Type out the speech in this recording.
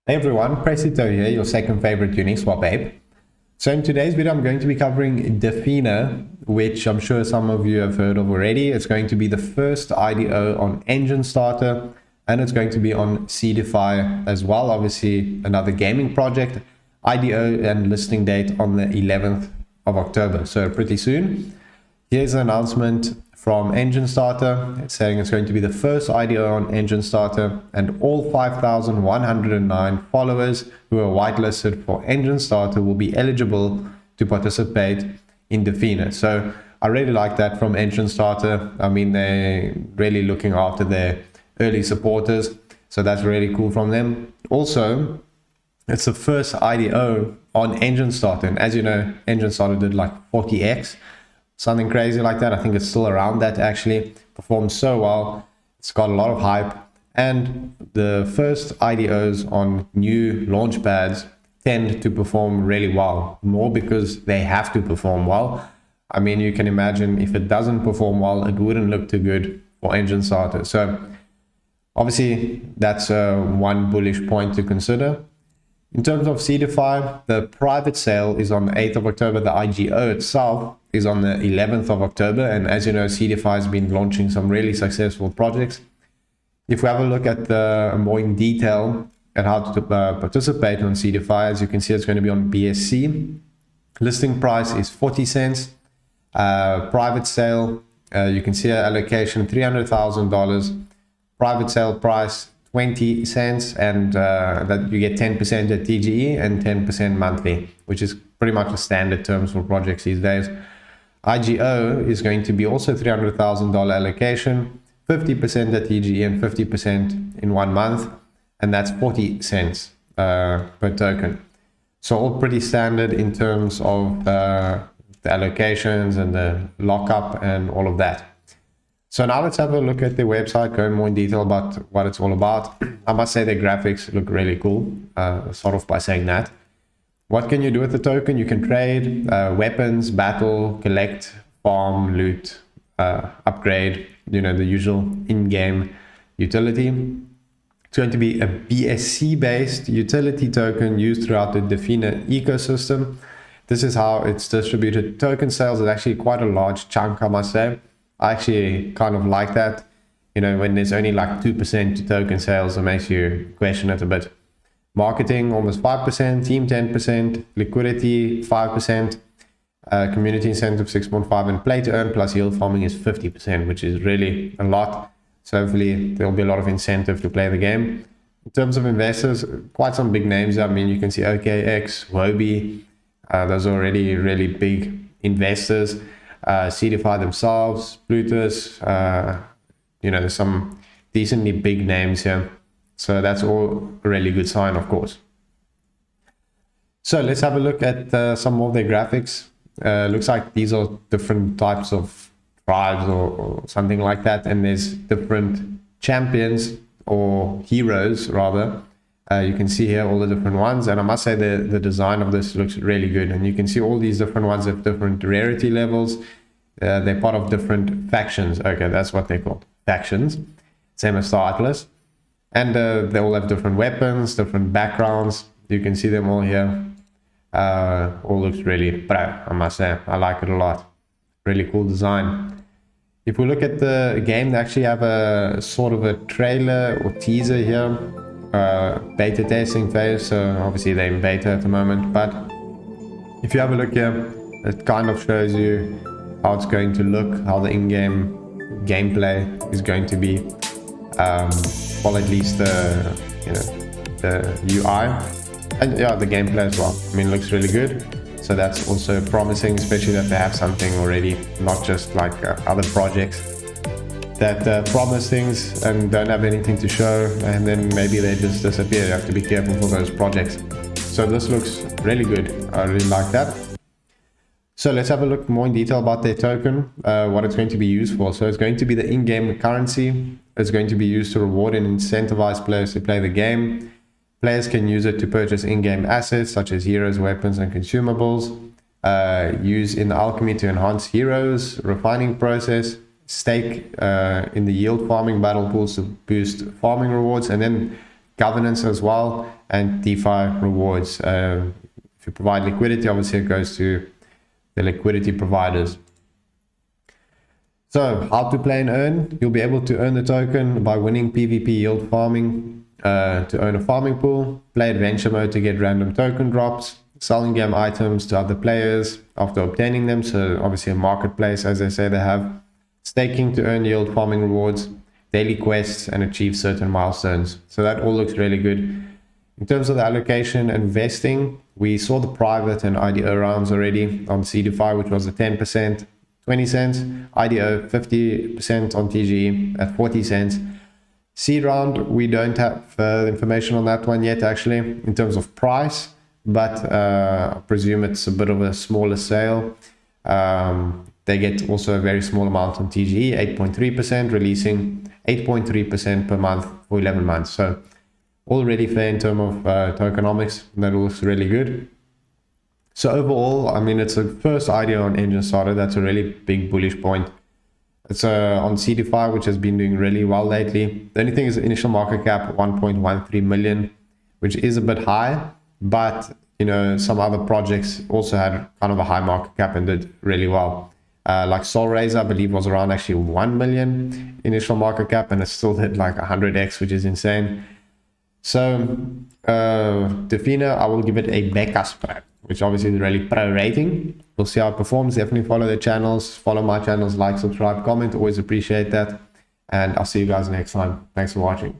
Hey everyone, Presale here, your second favorite Uniswap ape. So in today's video, I'm going to be covering Defina, which I'm sure some of you have heard of already. It's going to be the first IDO on Enjinstarter, and it's going to be on seedify as well. Obviously, another gaming project. IDO and listing date on the 11th of October, so pretty soon. Here's an announcement from Enjinstarter saying it's going to be the first IDO on Enjinstarter, and all 5,109 followers who are whitelisted for Enjinstarter will be eligible to participate in Defina. So I really like that from Enjinstarter. I mean, they're really looking after their early supporters, so that's really cool from them. Also, it's the first IDO on Enjinstarter, and as you know, Enjinstarter did like 40x. Something crazy like that. I think it's still around that actually. Performed so well. It's got a lot of hype. And the first IDOs on new launch pads tend to perform really well. More because they have to perform well. I mean, you can imagine if it doesn't perform well, it wouldn't look too good for Enjinstarter. So obviously, that's one bullish point to consider. In terms of seedify, the private sale is on the 8th of October. The IGO itself is on the 11th of October. And as you know, seedify has been launching some really successful projects. If we have a look at more in detail at how to participate on seedify, as you can see, it's going to be on BSC. Listing price is 40 cents. Private sale, you can see allocation $300,000. Private sale price 20 cents, and that you get 10% at TGE and 10% monthly, which is pretty much the standard terms for projects these days. IGO is going to be also $300,000 allocation, 50% at TGE and 50% in 1 month, and that's 40 cents per token. So all pretty standard in terms of the allocations and the lockup and all of that. So now let's have a look at the website, go in more in detail about what it's all about. I must say the graphics look really cool. Start off by saying that. What can you do with the token? You can trade, weapons, battle, collect, farm, loot, upgrade, the usual in-game utility. It's going to be a BSC-based utility token used throughout the Defina ecosystem. This is how it's distributed. Token sales is actually quite a large chunk, I must say. I actually kind of like that. When there's only like 2% to token sales, it makes you question it a bit. Marketing, almost 5%, team 10%, liquidity 5%, community incentive 6.5%, and play to earn plus yield farming is 50%, which is really a lot. So hopefully there'll be a lot of incentive to play the game. In terms of investors, quite some big names. I mean, you can see OKX, Wobi, those are already really big investors. Seedify themselves, Plutus, there's some decently big names here. So that's all a really good sign, of course. So let's have a look at some of their graphics. Looks like these are different types of tribes or something like that. And there's different champions or heroes rather. You can see here all the different ones, and I must say the design of this looks really good, and you can see all these different ones have different rarity levels. They're part of different factions. Okay, that's what they're called, factions, same as Star Atlas, and they all have different weapons, different backgrounds. You can see them all here. All looks really pro, I must say. I like it a lot. Really cool design. If we look at the game, they actually have a sort of a trailer or teaser here. Beta testing phase, so obviously they're in beta at the moment, but if you have a look here, it kind of shows you how it's going to look, how the in-game gameplay is going to be, well, at least the UI, and yeah, the gameplay as well. I mean, it looks really good, so that's also promising, especially that they have something already, not just like other projects that promise things and don't have anything to show, and then maybe they just disappear. You have to be careful for those projects. So this looks really good. I really like that. So let's have a look more in detail about their token, what it's going to be used for. So it's going to be the in-game currency. It's going to be used to reward and incentivize players to play the game. Players can use it to purchase in-game assets such as heroes, weapons, and consumables. Use in the alchemy to enhance heroes, refining process, stake in the yield farming battle pools to boost farming rewards, and then governance as well, and DeFi rewards. If you provide liquidity, obviously it goes to the liquidity providers. So how to play and earn? You'll be able to earn the token by winning PvP yield farming to earn a farming pool, play adventure mode to get random token drops, selling game items to other players after obtaining them, so obviously a marketplace as they say they have, staking to earn yield farming rewards, daily quests, and achieve certain milestones. So that all looks really good. In terms of the allocation and vesting, we saw the private and IDO rounds already on seedify, which was a 10%, 20 cents, IDO 50% on TGE at 40 cents. Seed round, we don't have information on that one yet actually in terms of price, but I presume it's a bit of a smaller sale. They get also a very small amount on TGE, 8.3%, releasing 8.3% per month for 11 months. So already fair in terms of tokenomics. That looks really good. So overall, I mean, it's a first idea on Enjinstarter. That's a really big bullish point. It's on seedify, which has been doing really well lately. The only thing is the initial market cap 1.13 million, which is a bit high, but you know, some other projects also had kind of a high market cap and did really well. Like Soulraiser, I believe, was around actually 1 million initial market cap, and it still hit like 100x, which is insane. So Defina, I will give it a Becca's Pro, which obviously is really pro rating. We'll see how it performs. Definitely follow the channels, follow my channels, like, subscribe, comment, always appreciate that. And I'll see you guys next time. Thanks for watching.